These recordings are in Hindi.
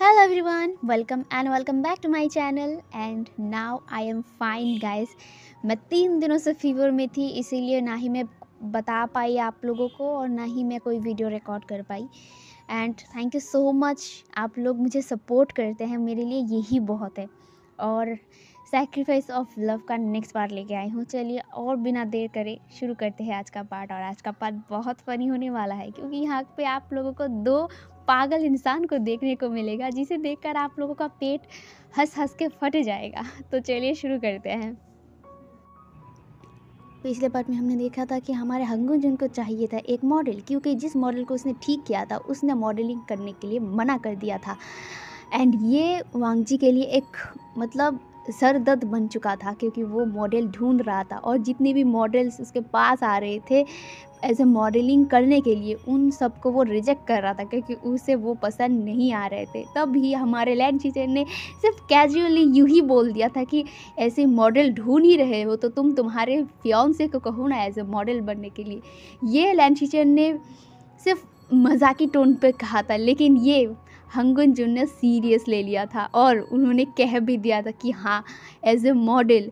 Hello everyone, welcome back to my channel and now I am fine guys। मैं 3 दिनों से फीवर में थी, इसीलिए ना ही मैं बता पाई आप लोगों को और ना ही मैं कोई वीडियो रिकॉर्ड कर पाई। And thank you so much, आप लोग मुझे सपोर्ट करते हैं, मेरे लिए यही बहुत है। और सैक्रिफाइस ऑफ लव का नेक्स्ट पार्ट लेके आई हूँ। चलिए और बिना देर करे शुरू करते हैं आज का पार्ट। और आज का पार्ट बहुत फ़नी होने वाला है क्योंकि यहाँ पे आप लोगों को दो पागल इंसान को देखने को मिलेगा जिसे देखकर आप लोगों का पेट हंस हंस के फट जाएगा। तो चलिए शुरू करते हैं। पिछले पार्ट में हमने देखा था कि हमारे हंगुन जुन को चाहिए था एक मॉडल, क्योंकि जिस मॉडल को उसने ठीक किया था उसने मॉडलिंग करने के लिए मना कर दिया था। एंड ये वांगजी के लिए एक मतलब सर दर्द बन चुका था क्योंकि वो मॉडल ढूंढ रहा था और जितने भी मॉडल्स उसके पास आ रहे थे एज ए मॉडलिंग करने के लिए उन सबको वो रिजेक्ट कर रहा था क्योंकि उसे वो पसंद नहीं आ रहे थे। तब ही हमारे लैन टीचर ने सिर्फ कैजुअली यूँ ही बोल दिया था कि ऐसे मॉडल ढूंढ ही रहे हो तो तुम्हारे फियांसे को कहो ना एज ए मॉडल बनने के लिए। ये लैन टीचर ने सिर्फ मजाकी टोन पे कहा था, लेकिन ये हंगुन जुन ने सीरियस ले लिया था और उन्होंने कह भी दिया था कि हाँ एज ए मॉडल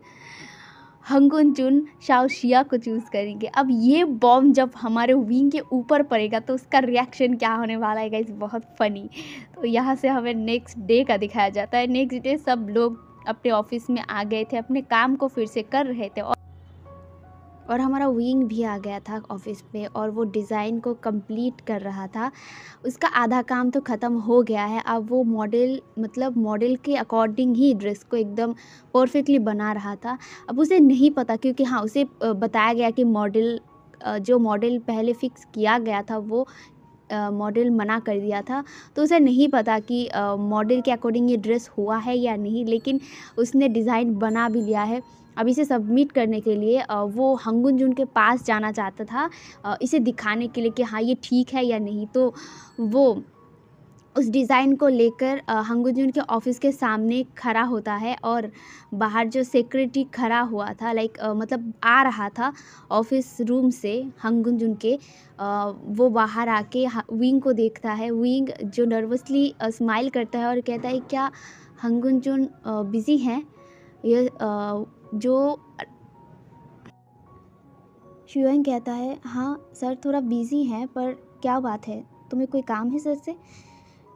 हंगुन जुन शाओशिया को चूज़ करेंगे। अब ये बॉम्ब जब हमारे विंग के ऊपर पड़ेगा तो उसका रिएक्शन क्या होने वाला है गाइस, बहुत फ़नी। तो यहाँ से हमें नेक्स्ट डे का दिखाया जाता है। नेक्स्ट डे सब लोग अपने ऑफिस में आ गए थे, अपने काम को फिर से कर रहे थे और हमारा विंग भी आ गया था ऑफिस पे और वो डिज़ाइन को कंप्लीट कर रहा था। उसका आधा काम तो ख़त्म हो गया है। अब वो मॉडल के अकॉर्डिंग ही ड्रेस को एकदम परफेक्टली बना रहा था। अब उसे नहीं पता क्योंकि हाँ उसे बताया गया कि जो मॉडल पहले फिक्स किया गया था वो मॉडल मना कर दिया था, तो उसे नहीं पता कि मॉडल के अकॉर्डिंग ये ड्रेस हुआ है या नहीं। लेकिन उसने डिज़ाइन बना भी लिया है। अब इसे सबमिट करने के लिए वो हंगुन जुन के पास जाना चाहता था इसे दिखाने के लिए कि हाँ ये ठीक है या नहीं। तो वो उस डिज़ाइन को लेकर हंगुन जुन के ऑफिस के सामने खड़ा होता है और बाहर जो सिक्योरिटी खड़ा हुआ था मतलब आ रहा था ऑफिस रूम से हंगुन जुन के, वो बाहर आके विंग को देखता है। विंग जो नर्वसली स्माइल करता है और कहता है क्या हंगुन जुन बिज़ी हैं। ये जो शुयंग कहता है हाँ सर थोड़ा बिज़ी हैं, पर क्या बात है, तुम्हें कोई काम है सर से।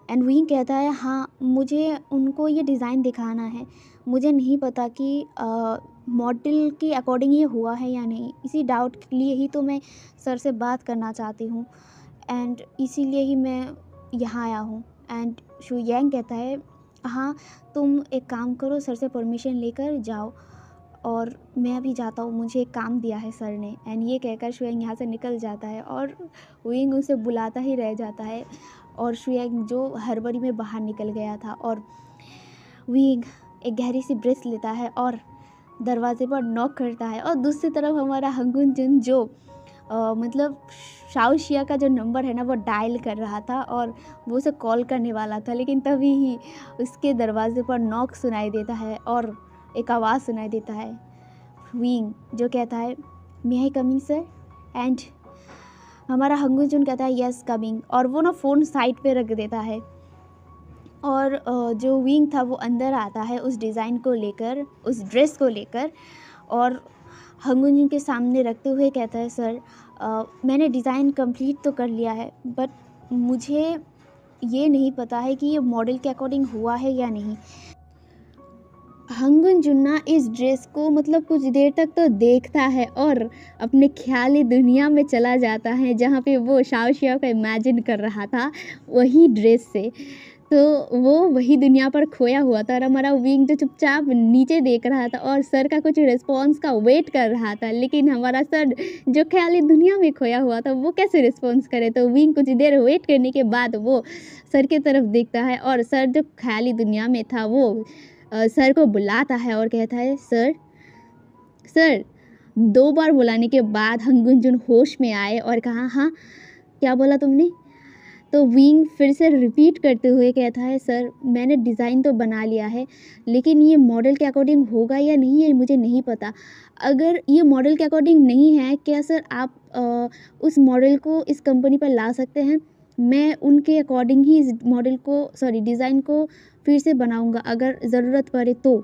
एंड विंग कहता है हाँ मुझे उनको ये डिज़ाइन दिखाना है, मुझे नहीं पता कि मॉडल के अकॉर्डिंग ये हुआ है या नहीं, इसी डाउट के लिए ही तो मैं सर से बात करना चाहती हूँ एंड इसीलिए ही मैं यहाँ आया हूँ। एंड शुयंग कहता है हाँ तुम एक काम करो, सर से परमिशन लेकर जाओ और मैं अभी जाता हूँ, मुझे एक काम दिया है सर ने। एंड ये कहकर शुयंग यहाँ से निकल जाता है और विंग उसे बुलाता ही रह जाता है और शुयंग जो हड़बड़ी में बाहर निकल गया था। और विंग एक गहरी सी ब्रेथ लेता है और दरवाजे पर नॉक करता है और दूसरी तरफ हमारा हंगुन जुन जो मतलब शाओशिया का जो नंबर है ना वो डायल कर रहा था और वो उसे कॉल करने वाला था, लेकिन तभी ही उसके दरवाजे पर नॉक सुनाई देता है और एक आवाज़ सुनाई देता है विंग जो कहता है मे आई कमिंग सर। एंड हमारा हंगुन जुन कहता है यस कमिंग और वो ना फ़ोन साइड पे रख देता है और जो विंग था वो अंदर आता है उस डिज़ाइन को लेकर, उस ड्रेस को लेकर और हंगुन जुन के सामने रखते हुए कहता है सर मैंने डिज़ाइन कंप्लीट तो कर लिया है, बट मुझे ये नहीं पता है कि ये मॉडल के अकॉर्डिंग हुआ है या नहीं। हंगुन जुन्ना इस ड्रेस को मतलब कुछ देर तक तो देखता है और अपने ख्याली दुनिया में चला जाता है जहाँ पे वो शाओशिया को इमेजिन कर रहा था वही ड्रेस से। तो वो वही दुनिया पर खोया हुआ था और हमारा विंग तो चुपचाप नीचे देख रहा था और सर का कुछ रिस्पॉन्स का वेट कर रहा था। लेकिन हमारा सर जो ख्याली दुनिया में खोया हुआ था वो कैसे रिस्पॉन्स करे, तो विंग कुछ देर वेट करने के बाद वो सर की तरफ देखता है और सर जो ख्याली दुनिया में था वो सर को बुलाता है और कहता है सर सर। 2 बार बुलाने के बाद हंगुन जुन होश में आए और कहा हाँ क्या बोला तुमने। तो विंग फिर से रिपीट करते हुए कहता है सर मैंने डिज़ाइन तो बना लिया है, लेकिन ये मॉडल के अकॉर्डिंग होगा या नहीं ये मुझे नहीं पता। अगर ये मॉडल के अकॉर्डिंग नहीं है क्या सर आप उस मॉडल को इस कंपनी पर ला सकते हैं। मैं उनके अकॉर्डिंग ही इस मॉडल को डिज़ाइन को फिर से बनाऊंगा अगर ज़रूरत पड़े तो।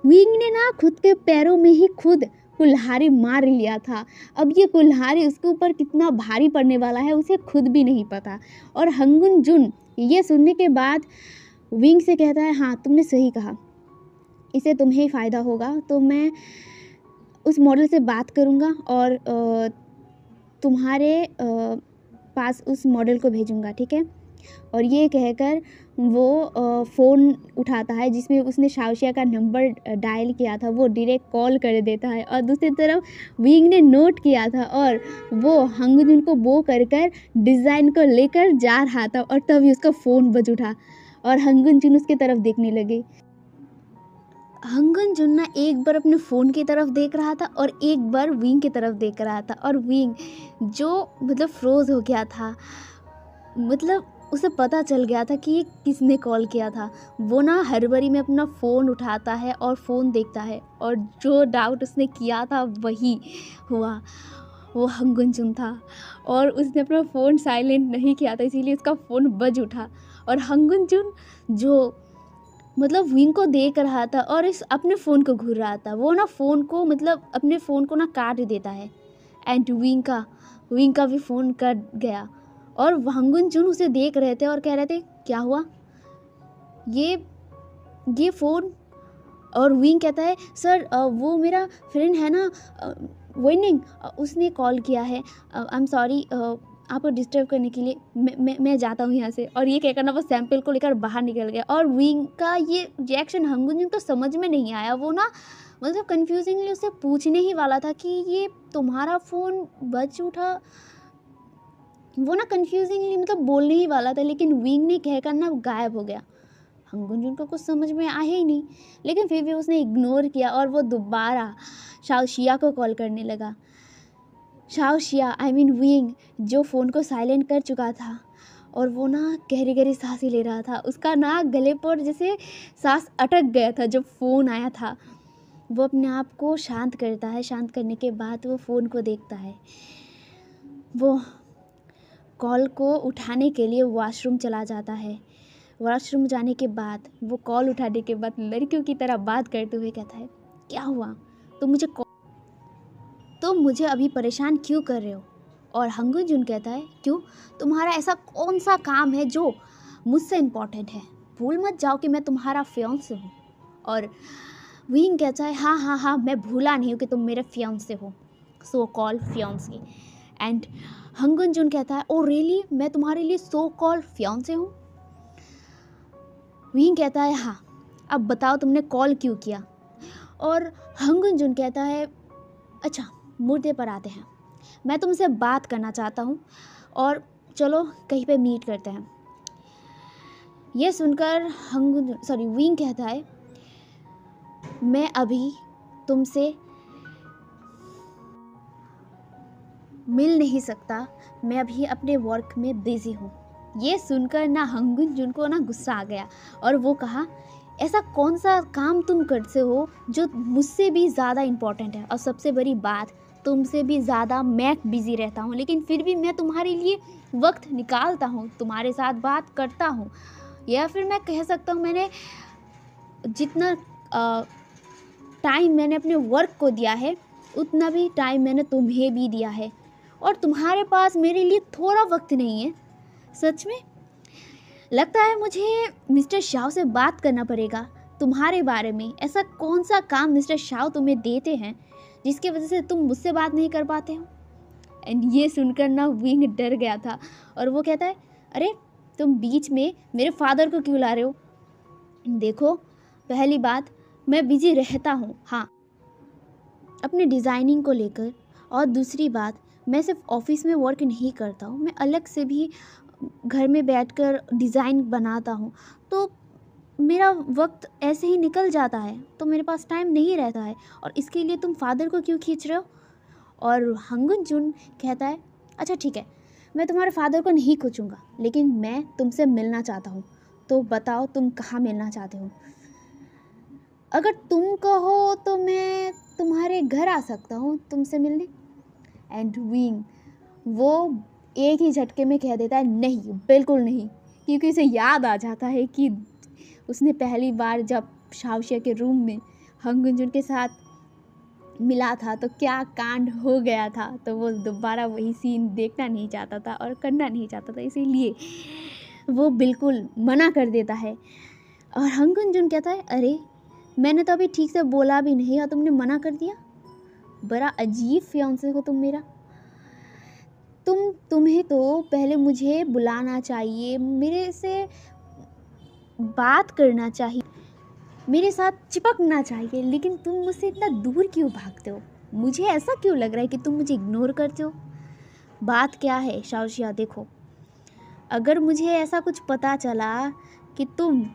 विंग ने ना खुद के पैरों में ही खुद कुल्हाड़ी मार लिया था। अब ये कुल्हाड़ी उसके ऊपर कितना भारी पड़ने वाला है उसे खुद भी नहीं पता। और हंगुन जुन ये सुनने के बाद विंग से कहता है, हाँ तुमने सही कहा, इससे तुम्हें ही फ़ायदा होगा, तो मैं उस मॉडल से बात करूँगा और तुम्हारे पास उस मॉडल को भेजूँगा, ठीक है। और ये कहकर वो फ़ोन उठाता है जिसमें उसने शाओशिया का नंबर डायल किया था, वो डायरेक्ट कॉल कर देता है। और दूसरी तरफ विंग ने नोट किया था और वो हंगजुन को वो कर डिज़ाइन को लेकर जा रहा था और तभी उसका फ़ोन बज उठा और हंगजुन उसकी तरफ देखने लगे। हंगजुन ना एक बार अपने फ़ोन की तरफ देख रहा था और एक बार विंग की तरफ देख रहा था और विंग जो मतलब फ्रोज़ हो गया था, मतलब उसे पता चल गया था कि ये किसने कॉल किया था। वो ना हड़बड़ी में अपना फ़ोन उठाता है और फ़ोन देखता है और जो डाउट उसने किया था वही हुआ, वो हंगजुन था और उसने अपना फ़ोन साइलेंट नहीं किया था इसीलिए उसका फ़ोन बज उठा। और हंगजुन जो मतलब विंग को देख रहा था और इस अपने फ़ोन को घूर रहा था, वो ना फ़ोन को मतलब अपने फ़ोन को ना काट देता है एंड विंग का भी फ़ोन कट गया। और हंगजुन उसे देख रहे थे और कह रहे थे क्या हुआ ये फ़ोन। और विंग कहता है, सर वो मेरा फ्रेंड है ना विनिंग, उसने कॉल किया है, आई एम सॉरी आपको डिस्टर्ब करने के लिए, मैं जाता हूँ यहाँ से। और ये कहकर ना वो सैंपल को लेकर बाहर निकल गया। और विंग का ये रिएक्शन हंगजुन को समझ में नहीं आया। वो ना मतलब कन्फ्यूजिंगली उससे पूछने ही वाला था कि ये तुम्हारा फ़ोन बज उठा, वो ना कन्फ्यूजिंगली मतलब बोलने ही वाला था, लेकिन विंग ने कहकर ना गायब हो गया। हंगजुन को कुछ समझ में आया ही नहीं, लेकिन फिर भी उसने इग्नोर किया और वो दोबारा शाओशिया को कॉल करने लगा। शाओशिया आई मीन विंग जो फ़ोन को साइलेंट कर चुका था और वो ना गहरी गहरी सांसें ले रहा था, उसका ना गले पर जैसे सांस अटक गया था जब फ़ोन आया था। वो अपने आप को शांत करता है, शांत करने के बाद वो फ़ोन को देखता है। वो कॉल को उठाने के लिए वॉशरूम चला जाता है। वॉशरूम जाने के बाद वो कॉल उठाने के बाद लड़कियों की तरह बात करते हुए कहता है, क्या हुआ, तुम मुझे अभी परेशान क्यों कर रहे हो। और हंगजुन कहता है, क्यों, तुम्हारा ऐसा कौन सा काम है जो मुझसे इम्पोर्टेंट है, भूल मत जाओ कि मैं तुम्हारा फियांसे हूँ। और विंग कहता है, हाँ हाँ हाँ मैं भूला नहीं हूँ कि तुम मेरे फियांसे हो, सो कॉल फियांसे। एंड हंगजुन कहता है, ओ रियली, मैं तुम्हारे लिए सो कॉल फियांसे हूँ। विंग कहता है, हाँ अब बताओ तुमने कॉल क्यों किया। और हंगजुन कहता है, अच्छा मुद्दे पर आते हैं, मैं तुमसे बात करना चाहता हूँ और चलो कहीं पे मीट करते हैं। ये सुनकर विंग कहता है, मैं अभी तुमसे मिल नहीं सकता, मैं अभी अपने वर्क में बिजी हूँ। ये सुनकर ना हंगजुन को ना गुस्सा आ गया और वो कहा, ऐसा कौन सा काम तुम करते हो जो मुझसे भी ज़्यादा इम्पोर्टेंट है, और सबसे बड़ी बात तुमसे भी ज़्यादा मैं बिज़ी रहता हूँ, लेकिन फिर भी मैं तुम्हारे लिए वक्त निकालता हूँ, तुम्हारे साथ बात करता हूँ, या फिर मैं कह सकता हूँ मैंने जितना टाइम मैंने अपने वर्क को दिया है उतना भी टाइम मैंने तुम्हें भी दिया है, और तुम्हारे पास मेरे लिए थोड़ा वक्त नहीं है। सच में लगता है मुझे मिस्टर शाओ से बात करना पड़ेगा तुम्हारे बारे में। ऐसा कौन सा काम मिस्टर शाओ तुम्हें देते हैं जिसकी वजह से तुम मुझसे बात नहीं कर पाते हो। एंड ये सुनकर ना विंग डर गया था और वो कहता है, अरे तुम बीच में मेरे फादर को क्यों ला रहे हो। देखो पहली बात, मैं बिजी रहता हूँ हाँ अपने डिज़ाइनिंग को लेकर, और दूसरी बात मैं सिर्फ ऑफिस में वर्क नहीं करता हूँ, मैं अलग से भी घर में बैठकर डिज़ाइन बनाता हूँ, तो मेरा वक्त ऐसे ही निकल जाता है, तो मेरे पास टाइम नहीं रहता है, और इसके लिए तुम फादर को क्यों खींच रहे हो। और हंगजुन कहता है, अच्छा ठीक है, मैं तुम्हारे फादर को नहीं खींचूँगा, लेकिन मैं तुमसे मिलना चाहता हूँ, तो बताओ तुम कहाँ मिलना चाहते हो। अगर तुम कहो तो मैं तुम्हारे घर आ सकता हूँ तुमसे मिलने। एंड विंग वो एक ही झटके में कह देता है नहीं, बिल्कुल नहीं, क्योंकि उसे याद आ जाता है कि उसने पहली बार जब शाओशिया के रूम में हंगुंजुन के साथ मिला था तो क्या कांड हो गया था। तो वो दोबारा वही सीन देखना नहीं चाहता था और करना नहीं चाहता था, इसीलिए वो बिल्कुल मना कर देता है। और हंगुंजुन कहता है अरे मैंने तो अभी ठीक से बोला भी नहीं और तुमने मना कर दिया, बड़ा अजीब फियांसे हो तुम मेरा। तुम्हें तो पहले मुझे बुलाना चाहिए, मेरे से बात करना चाहिए, मेरे साथ चिपकना चाहिए, लेकिन तुम मुझसे इतना दूर क्यों भागते हो? मुझे ऐसा क्यों लग रहा है कि तुम मुझे इग्नोर करते हो? बात क्या है शाओशिया? देखो, अगर मुझे ऐसा कुछ पता चला कि तुम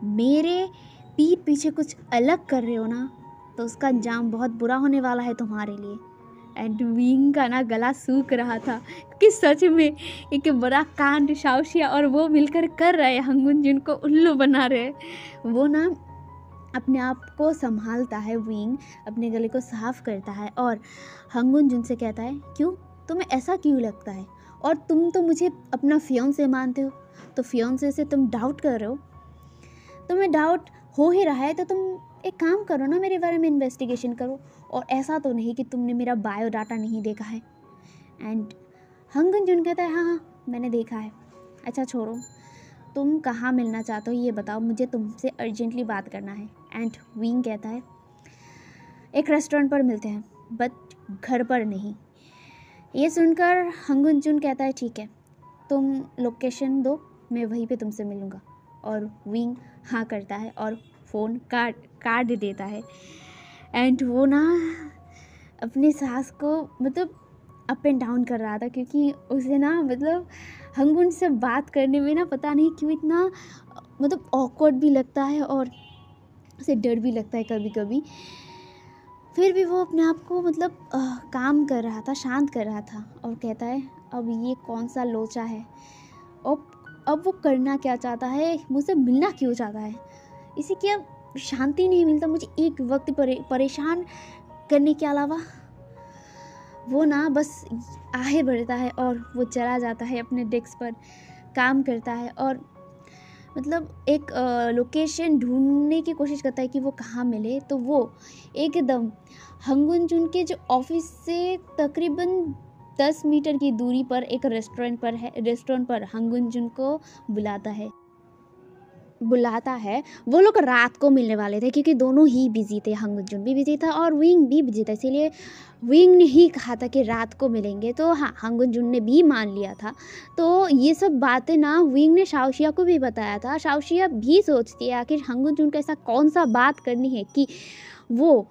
मेरे पीठ पीछे कुछ अलग कर रहे हो ना, तो उसका अंजाम बहुत बुरा होने वाला है तुम्हारे लिए। एंड विंग का ना गला सूख रहा था, क्योंकि सच में एक बड़ा कांड शाओशिया और वो मिलकर कर रहे हैं, हंगुंजुन को उल्लू बना रहे। वो ना अपने आप को संभालता है, विंग अपने गले को साफ करता है और हंगुंजुन से कहता है क्यों, तुम्हें ऐसा क्यों लगता है? और तुम तो मुझे अपना फियांसे मानते हो, तो फियांसे से तुम डाउट कर रहे हो? तुम्हें डाउट हो ही रहा है तो तुम एक काम करो ना, मेरे बारे में इन्वेस्टिगेशन करो। और ऐसा तो नहीं कि तुमने मेरा बायोडाटा नहीं देखा है। एंड हंगुंजुन कहता है हाँ मैंने देखा है। अच्छा छोड़ो, तुम कहाँ मिलना चाहते हो ये बताओ, मुझे तुमसे अर्जेंटली बात करना है। एंड विंग कहता है एक रेस्टोरेंट पर मिलते हैं, बट घर पर नहीं। ये सुनकर हंगुंजुन कहता है ठीक है, तुम लोकेशन दो, मैं वहीं पे तुमसे मिलूँगा। और विंग हाँ करता है और फ़ोन काट देता है। एंड वो ना अपनी सांस को मतलब अप एंड डाउन कर रहा था, क्योंकि उसे ना मतलब हंगुन से बात करने में ना पता नहीं क्यों इतना मतलब ऑकवर्ड भी लगता है और उसे डर भी लगता है कभी कभी। फिर भी वो अपने आप को मतलब काम कर रहा था, शांत कर रहा था और कहता है अब ये कौन सा लोचा है, अब वो करना क्या चाहता है, मुझसे मिलना क्यों चाहता है, इसे क्या शांति नहीं मिलता मुझे एक वक्त परेशान करने के अलावा। वो ना बस आगे बढ़ता है और वो चला जाता है अपने डेस्क पर काम करता है और मतलब एक लोकेशन ढूंढने की कोशिश करता है कि वो कहाँ मिले। तो वो एकदम हंगुंजुन के जो ऑफिस से तकरीबन 10 मीटर की दूरी पर एक रेस्टोरेंट पर हंगुंजुन को बुलाता है। वो लोग रात को मिलने वाले थे क्योंकि दोनों ही बिजी थे, हंगुंजुन भी बिजी था और विंग भी बिजी था, इसीलिए विंग ने ही कहा था कि रात को मिलेंगे। तो हाँ, हंगुंजुन ने भी मान लिया था। तो ये सब बातें ना विंग ने शाओशिया को भी बताया था। शाओशिया भी सोचती है आखिर हंगुंजुन को ऐसा कौन सा बात करनी है कि वो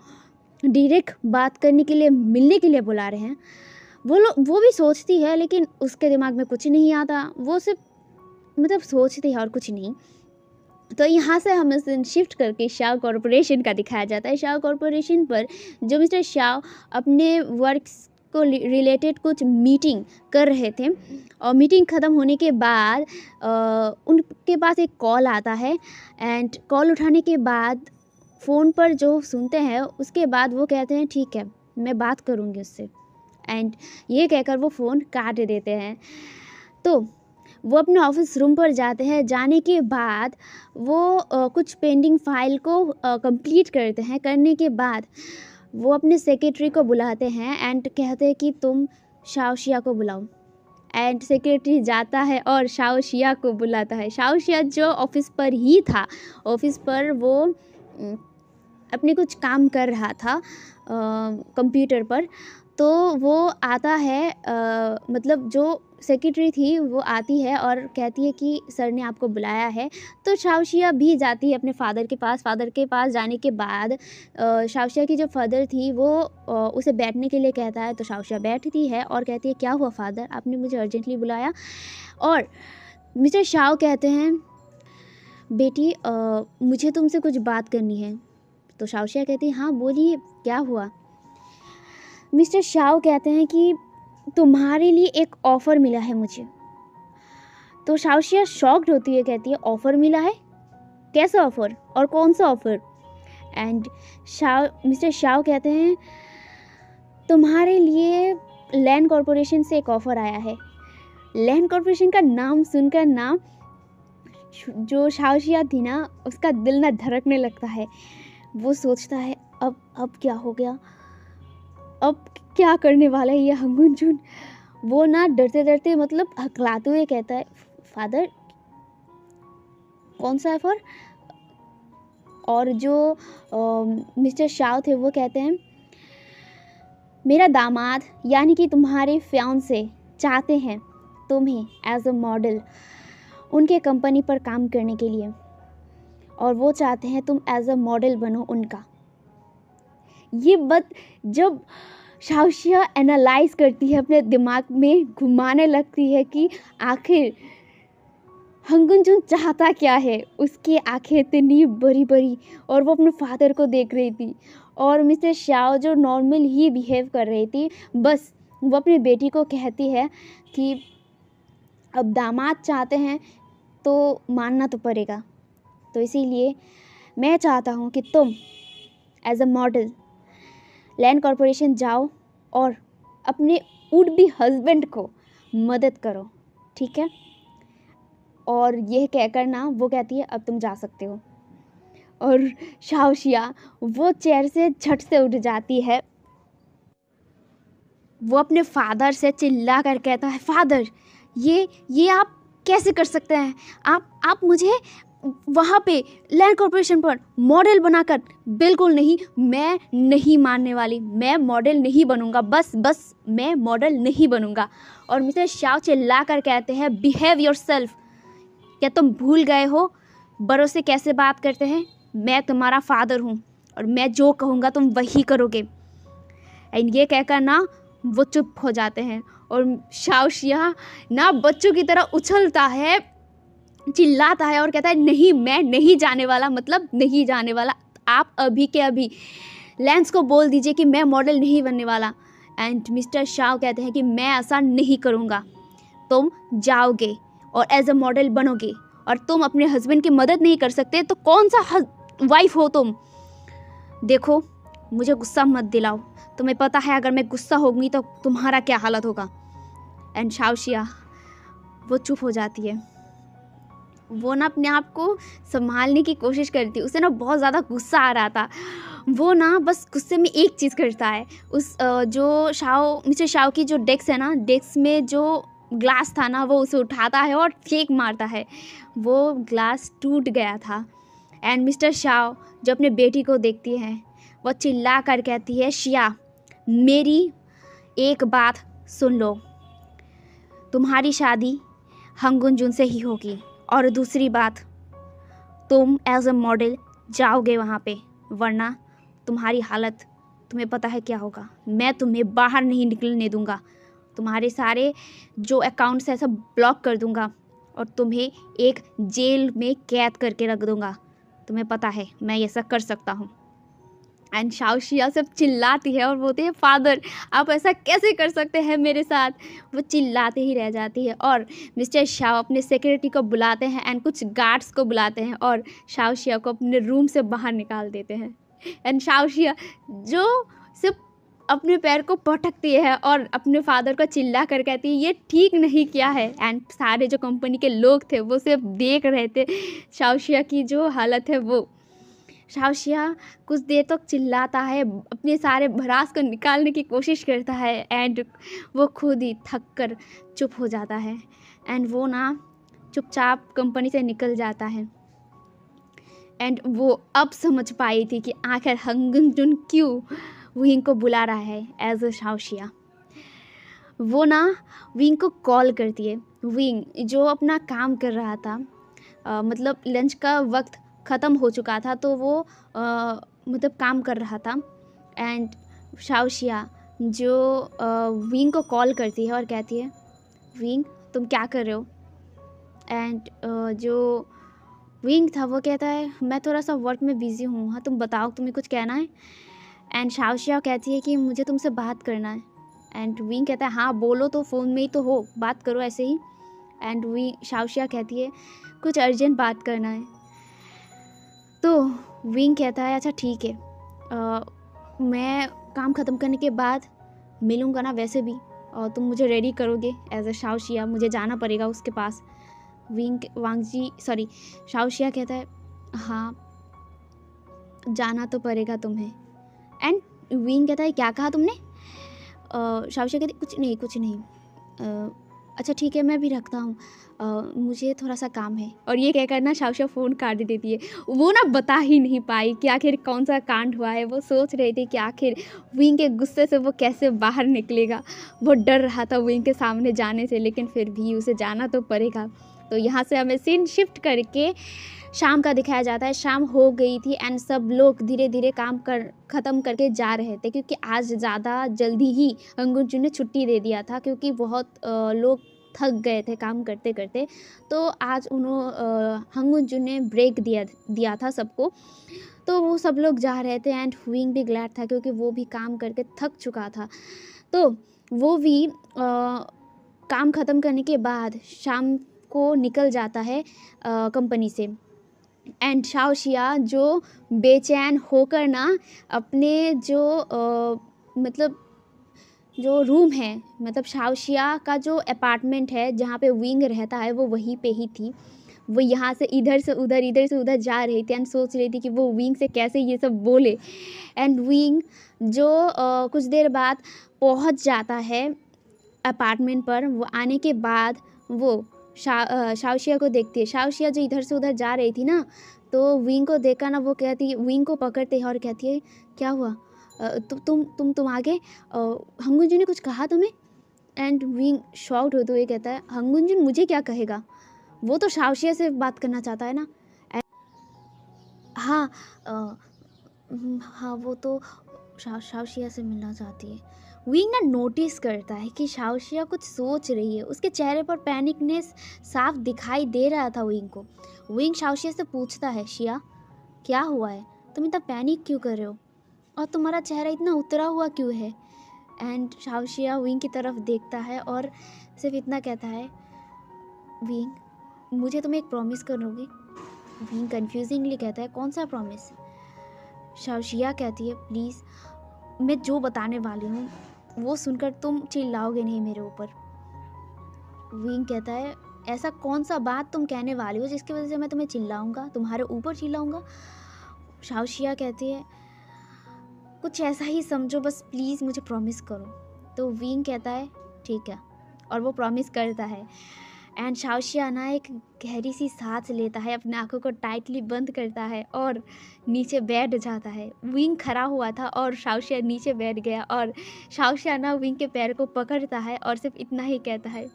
डायरेक्ट बात करने के लिए, मिलने के लिए बुला रहे हैं। वो भी सोचती है, लेकिन उसके दिमाग में कुछ नहीं आता, वो सिर्फ मतलब सोचती है और कुछ नहीं। तो यहाँ से हम इसे शिफ्ट करके शाओ कॉरपोरेशन का दिखाया जाता है। शाओ कॉरपोरेशन पर जो मिस्टर शाओ अपने वर्क्स को रिलेटेड कुछ मीटिंग कर रहे थे और मीटिंग ख़त्म होने के बाद उनके पास एक कॉल आता है। एंड कॉल उठाने के बाद फ़ोन पर जो सुनते हैं उसके बाद वो कहते हैं ठीक है मैं बात करूँगी उससे। एंड ये कहकर वो फ़ोन काट देते हैं। तो वो अपने ऑफिस रूम पर जाते हैं। जाने के बाद वो कुछ पेंडिंग फाइल को कंप्लीट करते हैं। करने के बाद वो अपने सेक्रेटरी को बुलाते हैं एंड कहते हैं कि तुम शाओशिया को बुलाओ। एंड सेक्रेटरी जाता है और शाओशिया को बुलाता है। शाओशिया जो ऑफिस पर ही था, ऑफिस पर वो अपने कुछ काम कर रहा था कंप्यूटर पर। तो वो आता है मतलब जो सेक्रेटरी थी वो आती है और कहती है कि सर ने आपको बुलाया है। तो शाओशिया भी जाती है अपने फादर के पास। फादर के पास जाने के बाद शाओशिया की जो फादर थी वो उसे बैठने के लिए कहता है। तो शाओशिया बैठती है और कहती है क्या हुआ फादर, आपने मुझे अर्जेंटली बुलाया? और मिस्टर शाओ कहते हैं बेटी मुझे तुमसे कुछ बात करनी है। तो शाओशिया कहती है हाँ बोलिए क्या हुआ? मिस्टर शाओ कहते हैं कि तुम्हारे लिए एक ऑफ़र मिला है मुझे। तो शाओशिया शॉक्ड होती है, कहती है ऑफ़र मिला है? कैसा ऑफ़र और कौन सा ऑफ़र? एंड मिस्टर शाओ कहते हैं तुम्हारे लिए लैंड कॉरपोरेशन से एक ऑफ़र आया है लैंड कॉर्पोरेशन का नाम सुनकर ना जो शाओशिया थी ना, उसका दिल ना धड़कने लगता है। वो सोचता है अब क्या हो गया, अब क्या करने वाला है ये हंगुन जुन। वो ना डरते डरते मतलब हकलाते हुए कहता है, फादर कौन सा है फॉर। और जो मिस्टर शाओ थे वो कहते हैं, मेरा दामाद यानी कि तुम्हारे फियांसे चाहते हैं तुम्हें एज अ मॉडल उनके कंपनी पर काम करने के लिए, और वो चाहते हैं तुम एज अ मॉडल बनो उनका। ये बात जब शाओशिया एनालाइज करती है, अपने दिमाग में घुमाने लगती है कि आखिर हंगुन जुन चाहता क्या है। उसकी आंखें इतनी बड़ी बड़ी, और वो अपने फादर को देख रही थी, और मिस्टर शाओ जो नॉर्मल ही बिहेव कर रही थी। बस वो अपनी बेटी को कहती है कि अब दामाद चाहते हैं तो मानना तो पड़ेगा, तो इसीलिए मैं चाहता हूँ कि तुम as a model land corporation जाओ और अपने वुड बी हस्बैंड को मदद करो, ठीक है। और यह कहकर ना वो कहती है अब तुम जा सकते हो। और शाओशिया वो चेयर से झट से उठ जाती है। वो अपने फादर से चिल्ला कर कहता है, फादर ये आप कैसे कर सकते हैं। आप मुझे वहाँ पे लैंड कॉर्पोरेशन पर मॉडल बनाकर, बिल्कुल नहीं, मैं नहीं मानने वाली, मैं मॉडल नहीं बनूंगा, बस मैं मॉडल नहीं बनूंगा। और मिस्टर शाओ चिल्ला कर कहते हैं, बिहेव योरसेल्फ। क्या तुम भूल गए हो बड़ों से कैसे बात करते हैं। मैं तुम्हारा फादर हूँ और मैं जो कहूँगा तुम वही करोगे। एंड ये कहकर ना वो चुप हो जाते हैं, और शाओशिया ना बच्चों की तरह उछलता है, चिल्लाता है और कहता है, नहीं मैं नहीं जाने वाला, मतलब नहीं जाने वाला। आप अभी के अभी लेंस को बोल दीजिए कि मैं मॉडल नहीं बनने वाला। एंड मिस्टर शाओ कहते हैं कि मैं ऐसा नहीं करूँगा। तुम जाओगे और एज अ मॉडल बनोगे, और तुम अपने हस्बैंड की मदद नहीं कर सकते तो कौन सा वाइफ हो तुम। देखो मुझे गुस्सा मत दिलाओ, तुम्हें पता है अगर मैं गुस्सा होगी तो तुम्हारा क्या हालत होगा। एंड शाओशिया वो चुप हो जाती है। वो ना अपने आप को संभालने की कोशिश करती है, उसे ना बहुत ज़्यादा गुस्सा आ रहा था। वो ना बस गुस्से में एक चीज़ करता है, उस जो मिस्टर शाओ की जो डेस्क है ना, डेस्क में जो ग्लास था ना, वो उसे उठाता है और फेंक मारता है। वो ग्लास टूट गया था। एंड मिस्टर शाओ जो अपने बेटी को देखती है, वो चिल्ला कर कहती है, शिया मेरी एक बात सुन लो, तुम्हारी शादी हंगुन जुन से ही होगी, और दूसरी बात, तुम एज अ मॉडल जाओगे वहाँ पे, वरना तुम्हारी हालत तुम्हें पता है क्या होगा। मैं तुम्हें बाहर नहीं निकलने दूंगा, तुम्हारे सारे जो अकाउंट्स है सब ब्लॉक कर दूंगा, और तुम्हें एक जेल में कैद करके रख दूंगा। तुम्हें पता है मैं ये सब कर सकता हूँ। एंड शाओशिया सब चिल्लाती है और बोलती है, फादर आप ऐसा कैसे कर सकते हैं मेरे साथ। वो चिल्लाते ही रह जाती है, और मिस्टर शाओ अपने सिक्योरिटी को बुलाते हैं एंड कुछ गार्ड्स को बुलाते हैं, और शाओशिया को अपने रूम से बाहर निकाल देते हैं। एंड शाओशिया जो सिर्फ अपने पैर को पटकती है और अपने फादर को चिल्ला कर कहती है, ये ठीक नहीं किया है। एंड सारे जो कंपनी के लोग थे वो सिर्फ देख रहे थे शाओशिया की जो हालत है वो। शाओशिया कुछ देर तक चिल्लाता है, अपने सारे भड़ास को निकालने की कोशिश करता है, एंड वो खुद ही थक कर चुप हो जाता है। एंड वो ना चुपचाप कंपनी से निकल जाता है। एंड वो अब समझ पाई थी कि आखिर हंगुन जुन क्यों विंग को बुला रहा है एज अ शाओशिया। वो ना विंग को कॉल करती है। विंग जो अपना काम कर रहा था, मतलब लंच का वक्त ख़त्म हो चुका था, तो वो मतलब काम कर रहा था। एंड शाओशिया जो विंग को कॉल करती है और कहती है, विंग तुम क्या कर रहे हो। एंड जो विंग था वो कहता है, मैं थोड़ा सा वर्क में बिज़ी हूँ, हाँ तुम बताओ तुम्हें कुछ कहना है। एंड शाओशिया कहती है कि मुझे तुमसे बात करना है। एंड विंग कहता है, हाँ बोलो, तो फ़ोन में ही तो हो, बात करो ऐसे ही। एंड शाओशिया कहती है, कुछ अर्जेंट बात करना है। तो विंग कहता है, अच्छा ठीक है, मैं काम ख़त्म करने के बाद मिलूँगा ना वैसे भी, और तुम मुझे रेडी करोगे एज अ शाओशिया, मुझे जाना पड़ेगा उसके पास। शाओशिया कहता है हाँ जाना तो पड़ेगा तुम्हें। एंड विंग कहता है क्या कहा तुमने? शाओशिया कहती कुछ नहीं। अच्छा ठीक है मैं भी रखता हूँ, मुझे थोड़ा सा काम है। और ये कहकर ना शाओशिया फ़ोन काट देती है। वो ना बता ही नहीं पाई कि आखिर कौन सा कांड हुआ है। वो सोच रही थी कि आखिर विंग के गुस्से से वो कैसे बाहर निकलेगा। वो डर रहा था विंग के सामने जाने से, लेकिन फिर भी उसे जाना तो पड़ेगा। तो यहाँ से हमें सीन शिफ्ट करके शाम का दिखाया जाता है। शाम हो गई थी एंड सब लोग धीरे धीरे काम ख़त्म करके जा रहे थे, क्योंकि आज ज़्यादा जल्दी ही हंगुन ने छुट्टी दे दिया था, क्योंकि बहुत लोग थक गए थे काम करते करते। तो आज हंगुन ने ब्रेक दिया था सबको। तो वो सब लोग जा रहे थे एंड विंग भी ग्लैड था, क्योंकि वो भी काम करके थक चुका था। तो वो भी काम ख़त्म करने के बाद शाम को निकल जाता है कंपनी से। एंड शाओशिया जो बेचैन होकर ना अपने जो रूम है, मतलब शाओशिया का जो अपार्टमेंट है जहाँ पे विंग रहता है, वो वहीं पे ही थी। वो यहाँ से इधर से उधर जा रही थी एंड सोच रही थी कि वो विंग से कैसे ये सब बोले। एंड विंग जो कुछ देर बाद पहुँच जाता है अपार्टमेंट पर। वो आने के बाद वो शाओशिया को देखती है। शाओशिया जो इधर से उधर जा रही थी ना, तो विंग को देखा ना, वो कहती, विंग को पकड़ते हैं और कहती है क्या हुआ, तुम आगे, हंगुन ने कुछ कहा तुम्हें? एंड विंग शॉक्ड होते हुए कहता है हंगुन मुझे क्या कहेगा, वो तो शाओशिया से बात करना चाहता है ना। हाँ हाँ वो तो शाओशिया से मिलना चाहती है। विंग ना नोटिस करता है कि शाओशिया कुछ सोच रही है। उसके चेहरे पर पैनिकनेस साफ दिखाई दे रहा था विंग को। विंग शाओशिया से पूछता है शिया क्या हुआ है, तुम इतना पैनिक क्यों कर रहे हो, और तुम्हारा चेहरा इतना उतरा हुआ क्यों है? एंड शाओशिया विंग की तरफ देखता है और सिर्फ इतना कहता है विंग मुझे तुम्हें एक प्रॉमिस करोगे? विंग कन्फ्यूजिंगली कहता है कौन सा प्रॉमिस? शाओशिया कहती है प्लीज़, मैं जो बताने वाली हूँ वो सुनकर तुम चिल्लाओगे नहीं मेरे ऊपर। विंग कहता है ऐसा कौन सा बात तुम कहने वाली हो जिसकी वजह से मैं तुम्हें चिल्लाऊंगा, तुम्हारे ऊपर चिल्लाऊंगा? शाओशिया कहती है कुछ ऐसा ही समझो, बस प्लीज़ मुझे प्रॉमिस करो। तो विंग कहता है ठीक है, और वो प्रॉमिस करता है। एंड शाओशिया ना एक गहरी सी सांस लेता है, अपने आंखों को टाइटली बंद करता है और नीचे बैठ जाता है। विंग खड़ा हुआ था और शाओशिया नीचे बैठ गया, और शाओशिया ना विंग के पैर को पकड़ता है और सिर्फ इतना ही कहता है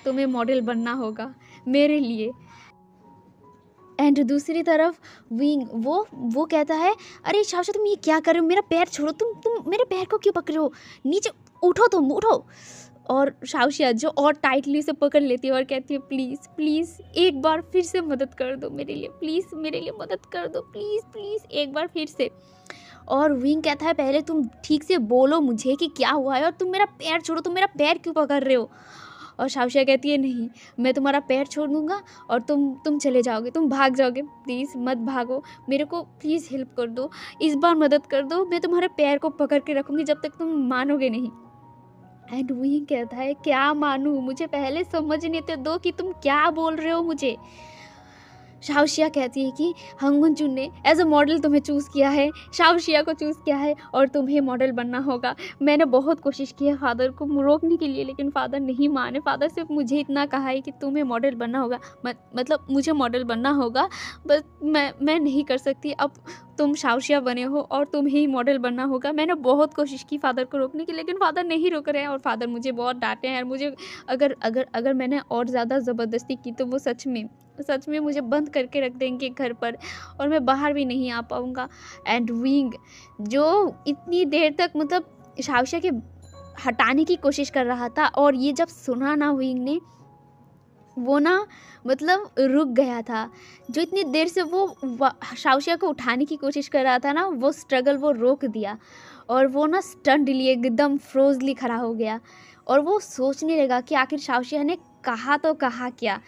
तुम्हें मॉडल बनना होगा मेरे लिए। एंड दूसरी तरफ विंग वो कहता है अरे शाओशिया तुम ये क्या कर रहे हो, मेरा पैर छोड़ो, तुम मेरे पैर को क्यों पकड़ रहे हो, नीचे उठो, तुम उठो। और शाओशिया जो और टाइटली से पकड़ लेती है और कहती है प्लीज़ प्लीज़ एक बार फिर से मदद कर दो मेरे लिए, प्लीज़ मेरे लिए मदद कर दो, प्लीज़ प्लीज़ एक बार फिर से। और विंग कहता है पहले तुम ठीक से बोलो मुझे कि क्या हुआ है, और तुम मेरा पैर छोड़ो, तुम मेरा पैर क्यों पकड़ रहे हो? और शाओशिया कहती है नहीं, मैं तुम्हारा पैर छोड़ दूँगा और तुम चले जाओगे, तुम भाग जाओगे, प्लीज़ मत भागो, मेरे को प्लीज़ हेल्प कर दो, इस बार मदद कर दो, मैं तुम्हारे पैर को पकड़ के रखूँगी जब तक तुम मानोगे नहीं। एंड विंग कहता है क्या मानूँ, मुझे पहले समझने तो दो कि तुम क्या बोल रहे हो मुझे। शाओशिया कहती है कि हंगुन ने एज अ मॉडल तुम्हें चूज़ किया है, शाओशिया को चूज़ किया है, और तुम्हें मॉडल बनना होगा। मैंने बहुत कोशिश की है फादर को रोकने के लिए, लेकिन फादर नहीं माने। फादर सिर्फ मुझे इतना कहा है कि तुम्हें मॉडल बनना होगा, मतलब मुझे मॉडल बनना होगा, बस मैं नहीं कर सकती। अब तुम शाओशिया बने हो और तुम्हें ही मॉडल बनना होगा। मैंने बहुत कोशिश की फादर को रोकने की, लेकिन फादर नहीं रोक रहे हैं, और फादर मुझे बहुत डांटे हैं। और मुझे अगर मैंने और ज़्यादा ज़बरदस्ती की तो वो सच में मुझे बंद करके रख देंगे घर पर, और मैं बाहर भी नहीं आ पाऊँगा। एंड विंग जो इतनी देर तक मतलब शाओशिया के हटाने की कोशिश कर रहा था, और ये जब सुना ना विंग ने, वो ना मतलब रुक गया था। जो इतनी देर से वो शाओशिया को उठाने की कोशिश कर रहा था ना, वो स्ट्रगल वो रोक दिया, और वो ना स्टन्डली एकदम फ्रोजली खड़ा हो गया। और वो सोचने लगा कि आखिर शाओशिया ने कहा तो कहा क्या।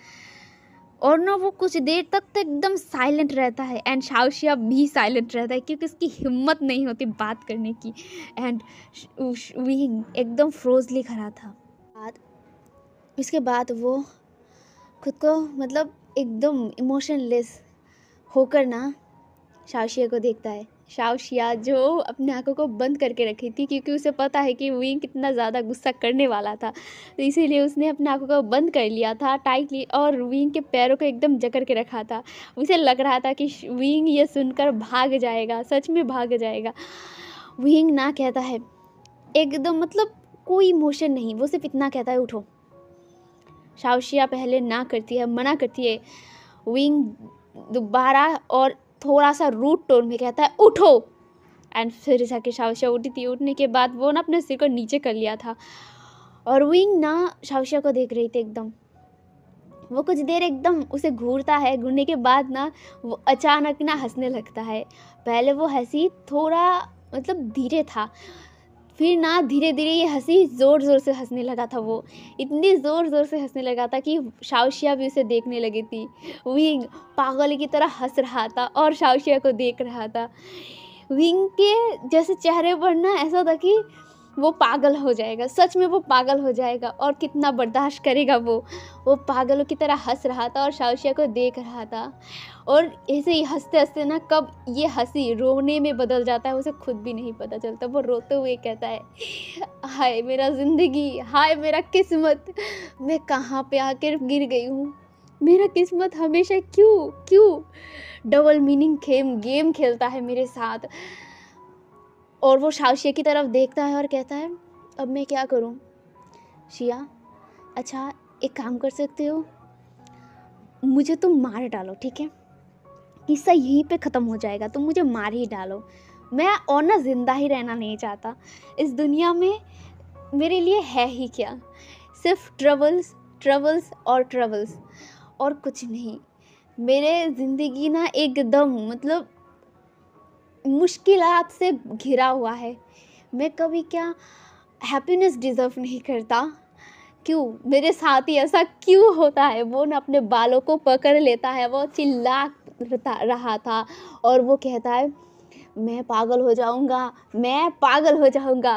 और ना वो कुछ देर तक तो एकदम साइलेंट रहता है, एंड शाओशिया भी साइलेंट रहता है, क्योंकि उसकी हिम्मत नहीं होती बात करने की। एंड विंग एकदम फ्रोजली खड़ा था। बाद इसके बाद वो खुद को मतलब एकदम इमोशनलेस होकर ना शाओशिया को देखता है। शाओशिया जो अपने आंखों को बंद करके रखी थी क्योंकि उसे पता है कि विंग कितना ज़्यादा गुस्सा करने वाला था, तो इसीलिए उसने अपने आंखों को बंद कर लिया था टाइटली और विंग के पैरों को एकदम जकड़ के रखा था। उसे लग रहा था कि विंग ये सुनकर भाग जाएगा, सच में भाग जाएगा। विंग ना कहता है एकदम मतलब कोई इमोशन नहीं, वो सिर्फ इतना कहता है उठो। शाओशिया पहले ना करती है, मना करती है। विंग दोबारा और थोड़ा सा रूड टोन में कहता है उठो। एंड फिर जाके शाओशिया उठी थी। उठने के बाद वो ना अपने सिर को नीचे कर लिया था और विंग ना शाओशिया को देख रही थी एकदम। वो कुछ देर एकदम उसे घूरता है, घूरने के बाद ना वो अचानक ना हंसने लगता है। पहले वो हंसी थोड़ा मतलब धीरे था, फिर ना धीरे धीरे ये हंसी ज़ोर ज़ोर से हंसने लगा था। वो इतनी ज़ोर ज़ोर से हंसने लगा था कि शाओशिया भी उसे देखने लगी थी। विंग पागल की तरह हंस रहा था और शाओशिया को देख रहा था। विंग के जैसे चेहरे पर ना ऐसा था कि वो पागल हो जाएगा, सच में वो पागल हो जाएगा और कितना बर्दाश्त करेगा वो पागलों की तरह हंस रहा था और शाओशिया को देख रहा था। और ऐसे ही हंसते हंसते ना कब ये हंसी रोने में बदल जाता है उसे खुद भी नहीं पता चलता। वो रोते हुए कहता है हाय मेरा ज़िंदगी, हाय मेरा किस्मत, मैं कहाँ पे आकर गिर गई हूँ। मेरा किस्मत हमेशा क्यों डबल मीनिंग गेम खेलता है मेरे साथ। और वो शाओशिया की तरफ देखता है और कहता है अब मैं क्या करूं शिया, अच्छा एक काम कर सकते हो, मुझे तुम मार डालो, ठीक है, किस्सा यहीं पे ख़त्म हो जाएगा, तुम मुझे मार ही डालो। मैं और ना ज़िंदा ही रहना नहीं चाहता। इस दुनिया में मेरे लिए है ही क्या, सिर्फ ट्रबल्स और कुछ नहीं। मेरे ज़िंदगी ना एकदम मतलब मुश्किलात से घिरा हुआ है। मैं कभी क्या हैप्पीनेस डिज़र्व नहीं करता? क्यों मेरे साथ ही ऐसा क्यों होता है? वो ना अपने बालों को पकड़ लेता है, वो चिल्ला रहा था और वो कहता है मैं पागल हो जाऊंगा।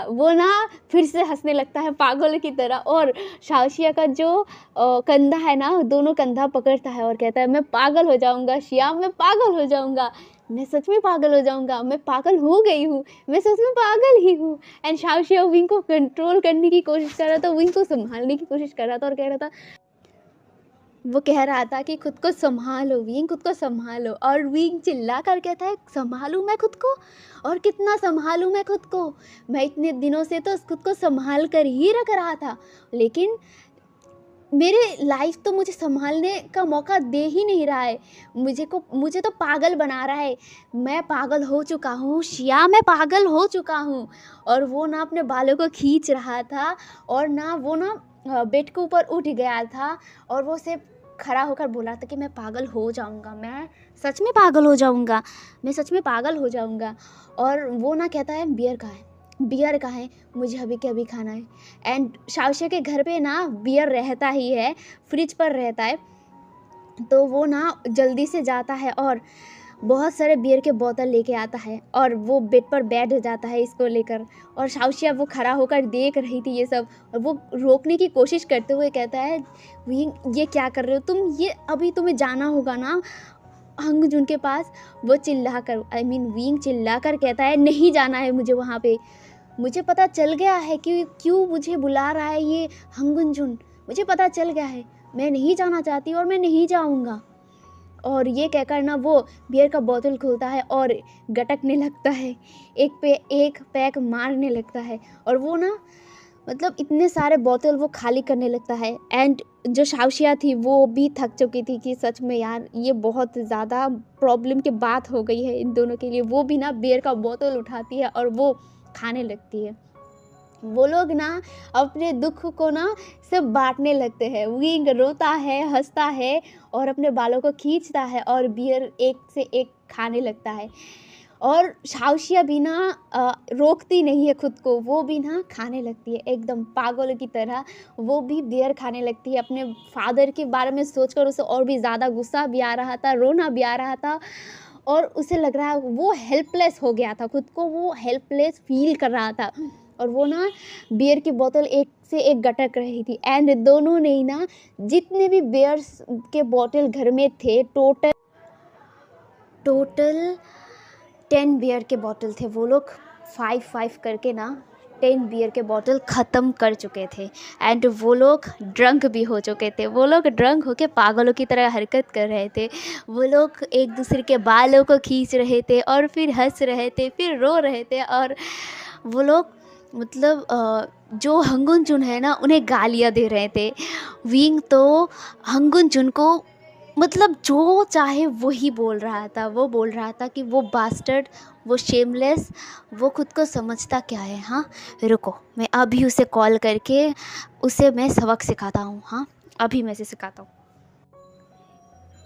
वो ना फिर से हंसने लगता है पागल की तरह और शाओशिया का जो कंधा है ना, दोनों कंधा पकड़ता है और कहता है मैं पागल हो जाऊंगा शिया, मैं पागल हो जाऊंगा, मैं सच में पागल हो जाऊंगा, मैं पागल हो गई हूँ, मैं सच में पागल ही हूँ। एंड शाओशिया विंग को कंट्रोल करने की कोशिश कर रहा था, विंग को संभालने की कोशिश कर रहा था और कह रहा था कि खुद को संभालो विंग, खुद को संभालो। और विंग चिल्ला कर कहता है संभालूं मैं खुद को, और कितना संभालूं मैं खुद को, मैं इतने दिनों से तो खुद को संभाल कर ही रख रहा था, लेकिन मेरे लाइफ तो मुझे संभालने का मौका दे ही नहीं रहा है, मुझे तो पागल बना रहा है। मैं पागल हो चुका हूँ शिया, मैं पागल हो चुका हूँ। और वो ना अपने बालों को खींच रहा था और ना वो ना बेड के ऊपर उठ गया था और वो सिर्फ खड़ा होकर बोला था कि मैं पागल हो जाऊंगा, मैं सच में पागल हो जाऊंगा, मैं सच में पागल हो जाऊंगा। और वो ना कहता है बियर कहाँ है, मुझे अभी के अभी खाना है। एंड शाओशिया के घर पे ना बियर रहता ही है, फ्रिज पर रहता है, तो वो ना जल्दी से जाता है और बहुत सारे बियर के बोतल लेके आता है और वो बेड पर बैठ जाता है इसको लेकर। और शाओशिया वो खड़ा होकर देख रही थी ये सब और वो रोकने की कोशिश करते हुए कहता है विंग ये क्या कर रहे हो तुम, ये अभी तुम्हें जाना होगा ना हंगजुन के पास। वो विंग चिल्ला कर कहता है नहीं जाना है मुझे वहाँ पे, मुझे पता चल गया है कि क्यों मुझे बुला रहा है ये हंगजुन, मुझे पता चल गया है, मैं नहीं जाना चाहती और मैं नहीं जाऊँगा। और ये कहकर ना वो बियर का बोतल खोलता है और गटकने लगता है, एक पे एक पैक मारने लगता है और वो ना मतलब इतने सारे बोतल वो खाली करने लगता है। एंड जो शाओशिया थी वो भी थक चुकी थी कि सच में यार ये बहुत ज़्यादा प्रॉब्लम की बात हो गई है इन दोनों के लिए। वो भी ना बियर का बोतल उठाती है और वो खाने लगती है। वो लोग ना अपने दुख को ना सब बांटने लगते हैं। विंग रोता है, हंसता है और अपने बालों को खींचता है और बियर एक से एक खाने लगता है। और शाओशिया भी ना रोकती नहीं है खुद को, वो भी ना खाने लगती है एकदम पागल की तरह। वो भी बियर खाने लगती है। अपने फादर के बारे में सोचकर उसे और भी ज़्यादा गुस्सा भी आ रहा था, रोना भी आ रहा था और उसे लग रहा वो हेल्पलेस हो गया था, खुद को वो हेल्पलेस फील कर रहा था। और वो ना बियर की बोतल एक से एक गटक रही थी। एंड दोनों ने ही ना जितने भी बियर्स के बोतल घर में थे, टोटल 10 बियर के बोतल थे। वो लोग 5 करके ना 10 बियर के बोतल ख़त्म कर चुके थे। एंड वो लोग ड्रंक भी हो चुके थे। वो लोग ड्रंक होके पागलों की तरह हरकत कर रहे थे। वो लोग एक दूसरे के बालों को खींच रहे थे और फिर हंस रहे थे, फिर रो रहे थे। और वो लोग मतलब जो हंगुन जुन है ना, उन्हें गालियाँ दे रहे थे। विंग तो हंगुन जुन को मतलब जो चाहे वही बोल रहा था। वो बोल रहा था कि वो बास्टर्ड, वो शेमलेस, वो खुद को समझता क्या है। हाँ रुको, मैं अभी उसे कॉल करके उसे मैं सबक सिखाता हूँ। हाँ अभी मैं उसे सिखाता हूँ।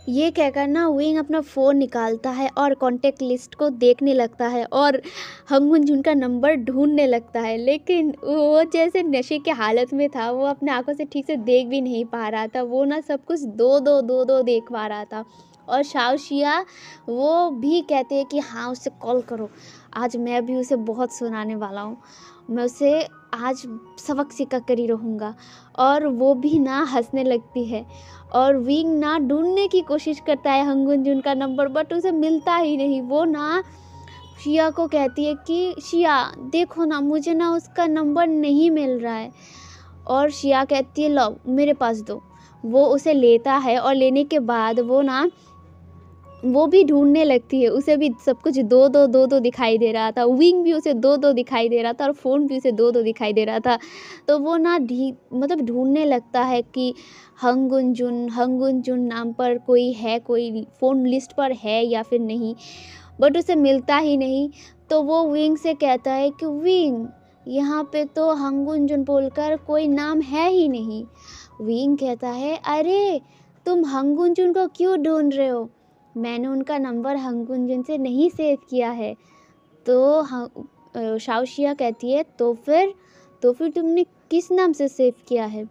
ये कहकर ना विंग अपना फ़ोन निकालता है और कॉन्टेक्ट लिस्ट को देखने लगता है और हंगुन जुन का नंबर ढूंढने लगता है। लेकिन वो जैसे नशे के हालत में था, वो अपने आंखों से ठीक से देख भी नहीं पा रहा था। वो ना सब कुछ दो देख पा रहा था। और शाओशिया वो भी कहते हैं कि हाँ उसे कॉल करो, आज मैं भी उसे बहुत सुनाने वाला हूँ, मैं उसे आज सबक सिखा कर ही रहूँगा। और वो भी ना हंसने लगती है। और विंग ना ढूंढने की कोशिश करता है हंगुन जुन का नंबर, बट उसे मिलता ही नहीं। वो ना शिया को कहती है कि शिया देखो ना, मुझे ना उसका नंबर नहीं मिल रहा है। और शिया कहती है लो मेरे पास दो। वो उसे लेता है और लेने के बाद वो भी ढूंढने लगती है। उसे भी सब कुछ दो दिखाई दे रहा था। विंग भी उसे दो दिखाई दे रहा था और फ़ोन भी उसे दो दिखाई दे रहा था। तो वो ना मतलब ढूंढने लगता है कि हंगुन जुन नाम पर कोई है, कोई फ़ोन लिस्ट पर है या फिर नहीं, बट उसे मिलता ही नहीं। तो वो विंग से कहता है कि विंग यहाँ पे तो हंगुन जुन बोलकर कोई नाम है ही नहीं। विंग कहता है अरे तुम हंगुन जुन को क्यों ढूंढ रहे हो, मैंने उनका नंबर हंगुन जुन से नहीं सेव किया है। तो शाओशिया कहती है तो फिर तुमने किस नाम से सेव किया है।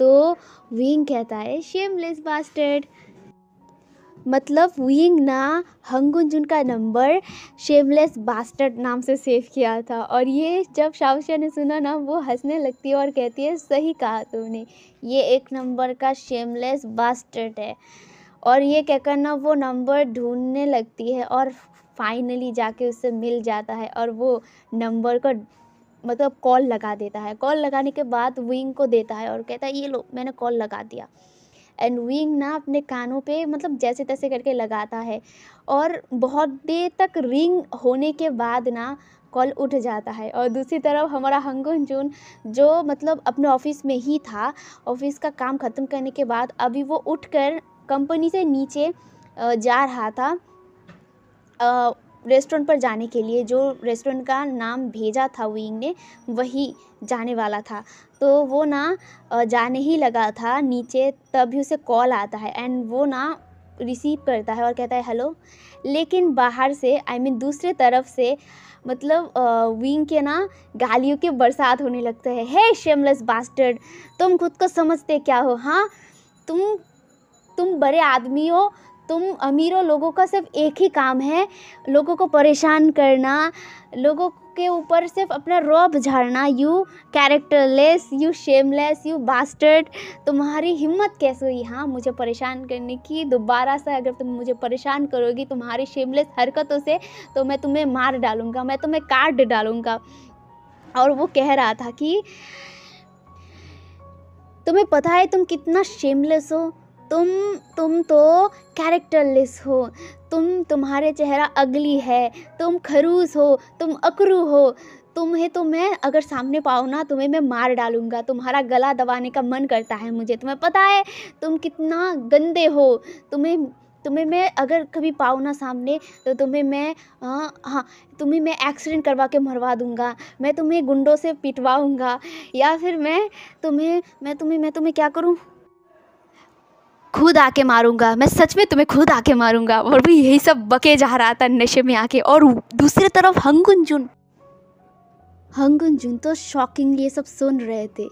तो विंग कहता है शेमलेस बास्टर्ड। मतलब विंग ना हंगुन जुन का नंबर शेमलेस बास्टर्ड नाम से सेव किया था। और ये जब शाओशिया ने सुना ना, वो हंसने लगती है और कहती है सही कहा तुमने, ये एक नंबर का शेमलेस बास्टर्ड है। और ये कहकर ना वो नंबर ढूंढने लगती है और फाइनली जाके उससे मिल जाता है। और वो नंबर को मतलब कॉल लगा देता है। कॉल लगाने के बाद विंग को देता है और कहता है ये लो मैंने कॉल लगा दिया। एंड विंग ना अपने कानों पे मतलब जैसे तैसे करके लगाता है और बहुत देर तक रिंग होने के बाद ना कॉल उठ जाता है। और दूसरी तरफ हमारा हंगुन जुन जो मतलब अपने ऑफिस में ही था, ऑफिस का काम ख़त्म करने के बाद अभी वो उठकर कंपनी से नीचे जा रहा था रेस्टोरेंट पर जाने के लिए। जो रेस्टोरेंट का नाम भेजा था विंग ने, वही जाने वाला था। तो वो ना जाने ही लगा था नीचे, तभी उसे कॉल आता है एंड वो ना रिसीव करता है और कहता है हेलो। लेकिन बाहर से दूसरे तरफ से मतलब विंग के ना गालियों के बरसात होने लगता है। हे शेमलेस बास्टर्ड, तुम खुद को समझते क्या हो। हाँ तुम बड़े आदमी हो, तुम अमीरों लोगों का सिर्फ एक ही काम है, लोगों को परेशान करना, लोगों के ऊपर सिर्फ अपना रौब झाड़ना। You characterless, you shameless, you bastard, तुम्हारी हिम्मत कैसे हुई हाँ मुझे परेशान करने की। दोबारा से अगर तुम मुझे परेशान करोगी तुम्हारी शेमलेस हरकतों से, तो मैं तुम्हें मार डालूँगा, मैं तुम्हें काट डालूँगा। और वो कह रहा था कि तुम्हें पता है तुम कितना शेमलेस हो, तुम तो कैरेक्टरलेस हो, तुम्हारे चेहरा अगली है, तुम खरूस हो, तुम अकरू हो, तुम्हें तो मैं अगर सामने पाऊँ ना तुम्हें मैं मार डालूँगा, तुम्हारा गला दबाने का मन करता है मुझे। तुम्हें पता है तुम कितना गंदे हो, तुम्हें मैं अगर कभी पाऊँ ना सामने तो तुम्हें मैं एक्सीडेंट करवा के मरवा दूँगा, मैं तुम्हें गुंडों से पिटवाऊँगा, या फिर मैं तुम्हें क्या करूँ, खुद आके मारूंगा, मैं सच में तुम्हें खुद आके मारूंगा। और भी यही सब बके जा रहा था नशे में आके। और दूसरी तरफ हंगुन जुन तो शॉकिंगली ये सब सुन रहे थे।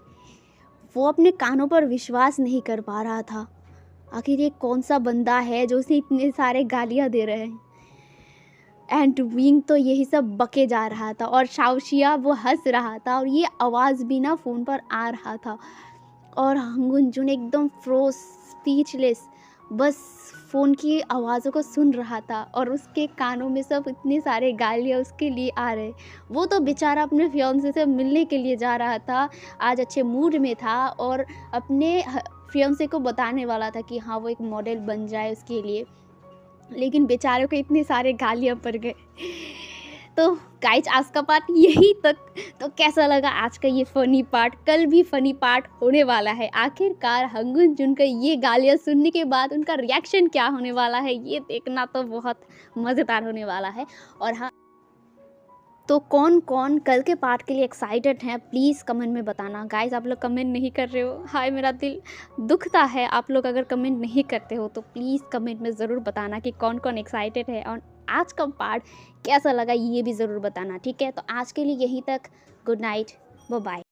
वो अपने कानों पर विश्वास नहीं कर पा रहा था, आखिर ये कौन सा बंदा है जो उसे इतने सारे गालियाँ दे रहे हैं। एंड विंग तो यही सब बके जा रहा था और शाओशिया वो हंस रहा था और ये आवाज़ भी ना फ़ोन पर आ रहा था और हंगुन जुन एकदम फ्रोज स्पीचलेस बस फ़ोन की आवाज़ों को सुन रहा था और उसके कानों में सब इतने सारे गालियाँ उसके लिए आ रहे। वो तो बेचारा अपने फियांसे से मिलने के लिए जा रहा था, आज अच्छे मूड में था और अपने फियांसे को बताने वाला था कि हाँ वो एक मॉडल बन जाए उसके लिए, लेकिन बेचारे को इतने सारे गालियाँ पड़ गए। तो गाइज आज का पार्ट यही तक। तो कैसा लगा आज का ये फ़नी पार्ट? कल भी फ़नी पार्ट होने वाला है। आखिरकार हंगुन जुन का ये गालियाँ सुनने के बाद उनका रिएक्शन क्या होने वाला है, ये देखना तो बहुत मज़ेदार होने वाला है। और हाँ, तो कौन कौन कल के पार्ट के लिए एक्साइटेड हैं प्लीज़ कमेंट में बताना। गाइज आप लोग कमेंट नहीं कर रहे हो, हाय मेरा दिल दुखता है। आप लोग अगर कमेंट नहीं करते हो तो प्लीज़ कमेंट में ज़रूर बताना कि कौन कौन एक्साइटेड है और आज का पार्ट कैसा लगा ये भी ज़रूर बताना, ठीक है? तो आज के लिए यहीं तक। Good night, bye bye.